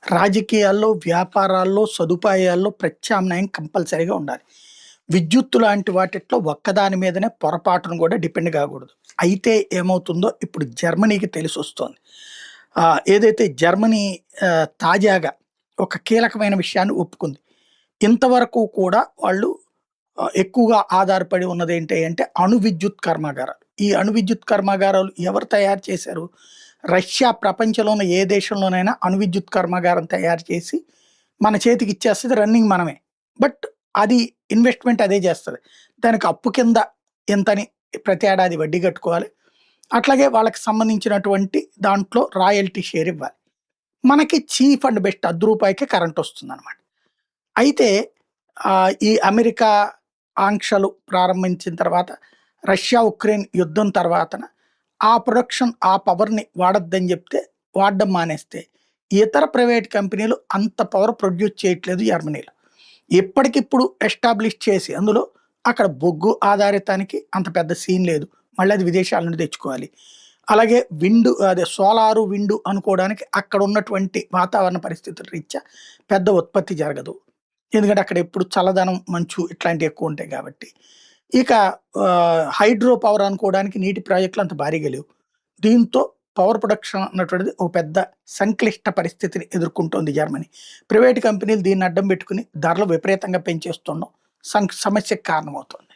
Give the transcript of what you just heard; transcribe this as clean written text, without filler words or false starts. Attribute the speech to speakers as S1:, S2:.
S1: రాజకీయాల్లో, వ్యాపారాల్లో, సదుపాయాల్లో ప్రత్యామ్నాయం కంపల్సరీగా ఉండాలి. విద్యుత్తు లాంటి వాటిట్లో ఒక్కదాని మీదనే పొరపాటున కూడా డిపెండ్ కాకూడదు. అయితే ఏమవుతుందో ఇప్పుడు జర్మనీకి తెలిసొస్తోంది. ఏదైతే జర్మనీ తాజాగా ఒక కీలకమైన విషయాన్ని ఒప్పుకుంది. ఇంతవరకు కూడా వాళ్ళు ఎక్కువగా ఆధారపడి ఉన్నదేంటి అంటే అణు విద్యుత్ కర్మాగారాలు. ఈ అణు విద్యుత్ కర్మాగారాలు ఎవరు తయారు చేశారు? రష్యా ప్రపంచంలోని ఏ దేశంలోనైనా అణు విద్యుత్ కర్మాగారం తయారు చేసి మన చేతికి ఇచ్చేస్తది. రన్నింగ్ మనమే. బట్ అది ఇన్వెస్ట్‌మెంట్ అదే చేస్తది. దానికి అప్పు కింద ఇంతని ప్రతి ఏడాది వడ్డీ కట్టుకోవాలి. అట్లాగే వాళ్ళకి సంబంధించినటువంటి దాంట్లో రాయల్టీ షేర్ ఇవ్వాలి. మనకి చీప్ అండ్ బెస్ట్ రూ. 10కే కరెంట్ వస్తుందనమాట. అయితే ఈ అమెరికా ఆంక్షలు ప్రారంభించిన తర్వాత, రష్యా, ఉక్రెయిన్ యుద్ధం తర్వాతన ఆ ప్రొడక్షన్, ఆ పవర్‌ని వాడొద్దని జెప్తే వాడడం మానేస్తే, ఇతర ప్రైవేట్ కంపెనీలు అంత పవర్ ప్రొడ్యూస్ చేయట్లేదు జర్మనీలో. ఇప్పటికిప్పుడు ఎస్టాబ్లిష్ చేసి అందులో అక్కడ బొగ్గు ఆధారితానికి అంత పెద్ద సీన్ లేదు. మళ్ళీ అది విదేశాల నుండి తెచ్చుకోవాలి. అలాగే సోలారు, విండు అనుకోవడానికి అక్కడ ఉన్నటువంటి వాతావరణ పరిస్థితుల రీత్యా పెద్ద ఉత్పత్తి జరగదు. ఎందుకంటే అక్కడ ఎప్పుడు చల్లదనం, మంచు ఇట్లాంటివి ఎక్కువ ఉంటాయి కాబట్టి. ఇక హైడ్రో పవర్ అనుకోవడానికి నీటి ప్రాజెక్టులు అంత భారీగా లేవు. దీంతో పవర్ ప్రొడక్షన్ అన్నటువంటిది ఒక పెద్ద సంక్లిష్ట పరిస్థితిని ఎదుర్కొంటోంది జర్మనీ. ప్రైవేట్ కంపెనీలు దీన్ని అడ్డం పెట్టుకుని ధరలు విపరీతంగా పెంచేస్తుండడం సమస్యకు కారణమవుతోంది.